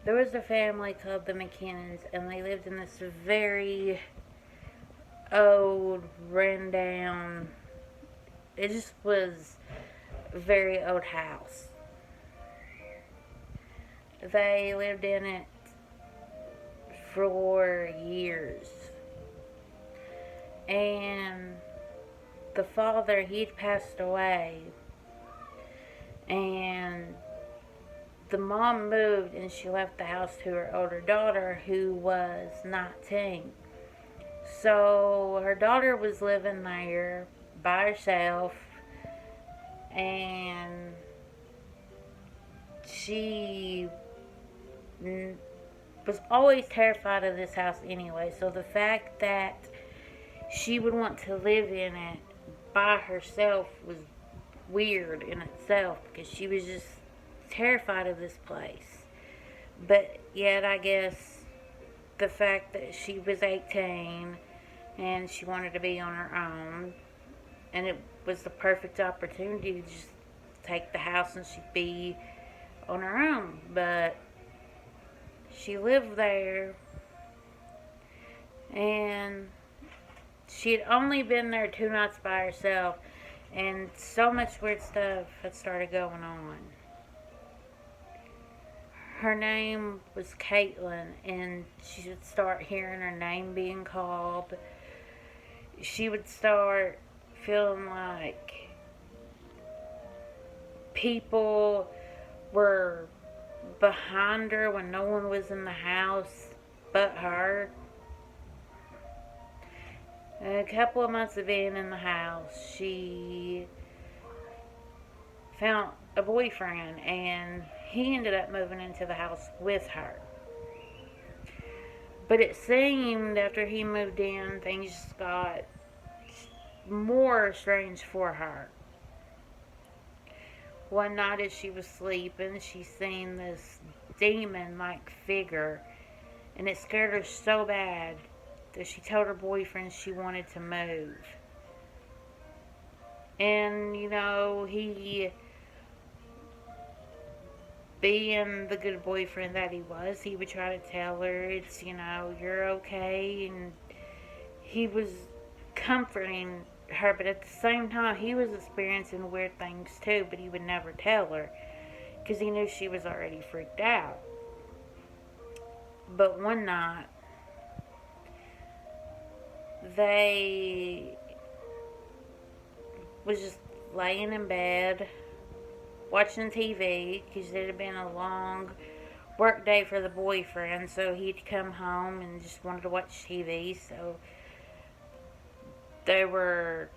there was a family called the McKinnons, and they lived in this very old, rundown, it just was a very old house. They lived in it for years. And the father, he'd passed away. And the mom moved and she left the house to her older daughter, who was 19. So her daughter was living there by herself, and she was always terrified of this house anyway. So the fact that she would want to live in it by herself was weird in itself, because she was just terrified of this place. But yet, I guess the fact that she was 18 and she wanted to be on her own, and it was the perfect opportunity to just take the house and she'd be on her own. But she lived there, and she had only been there 2 nights by herself, and so much weird stuff had started going on. Her name was Caitlin, and she would start hearing her name being called. She would start feeling like people were behind her when no one was in the house but her. A couple of months of being in the house, she found a boyfriend, and he ended up moving into the house with her. But it seemed after he moved in, things just got more strange for her. One night as she was sleeping, she seen this demon-like figure, and it scared her so bad that she told her boyfriend she wanted to move. And, he, being the good boyfriend that he was, he would try to tell her, it's, you're okay, and he was comforting her, but at the same time, he was experiencing weird things too, but he would never tell her, because he knew she was already freaked out. But one night, they was just laying in bed watching TV, because it had been a long work day for the boyfriend, so he'd come home and just wanted to watch TV. So they were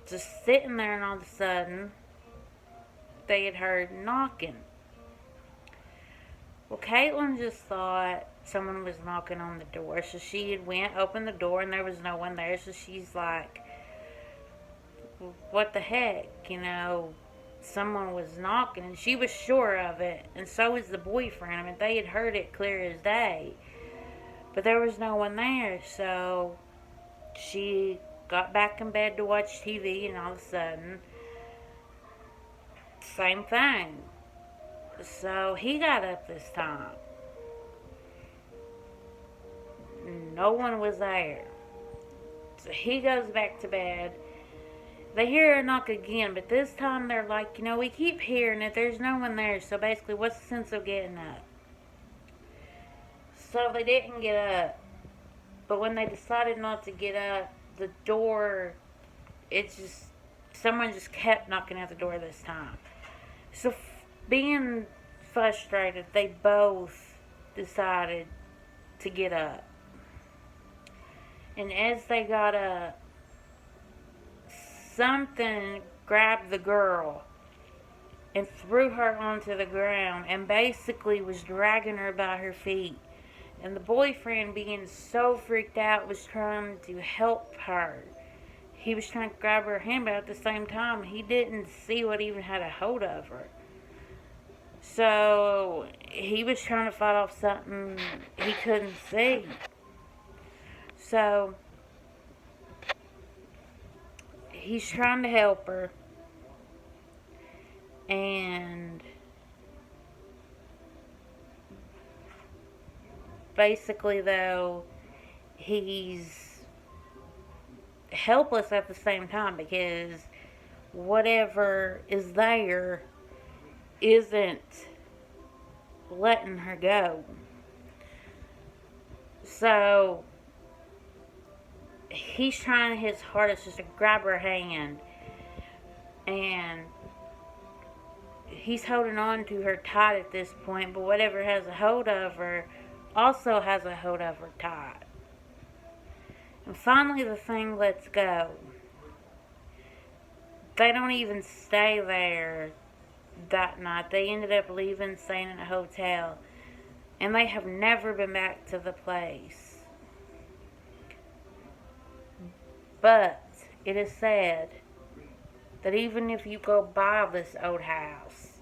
just sitting there, and all of a sudden they had heard knocking. Well, Caitlin just thought someone was knocking on the door, so she had went, opened the door, and there was no one there. So she's like, what the heck, someone was knocking, and she was sure of it, and so was the boyfriend. I mean, they had heard it clear as day, but there was no one there. So she got back in bed to watch TV, and all of a sudden, same thing. So he got up this time. No one was there. So he goes back to bed. They hear a knock again, but this time they're like, we keep hearing it. There's no one there, so basically, what's the sense of getting up? So they didn't get up. But when they decided not to get up, the door, someone just kept knocking at the door this time. So being frustrated, they both decided to get up. And as they got up, something grabbed the girl and threw her onto the ground, and basically was dragging her by her feet. And the boyfriend, being so freaked out, was trying to help her. He was trying to grab her hand, but at the same time, he didn't see what even had a hold of her. So he was trying to fight off something he couldn't see. So he's trying to help her, and basically, though, he's helpless at the same time because whatever is there isn't letting her go. So he's trying his hardest just to grab her hand, and he's holding on to her tight at this point, but whatever has a hold of her also has a hold of her tight. And finally the thing lets go. They don't even stay there that night. They ended up leaving, staying in a hotel, and they have never been back to the place. But it is said that even if you go by this old house,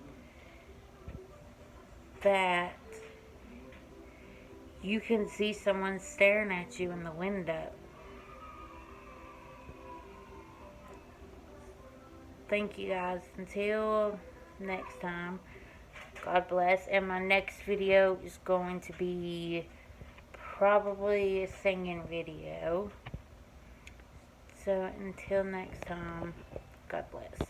that you can see someone staring at you in the window. Thank you guys. Until next time, God bless. And my next video is going to be probably a singing video. So until next time, God bless.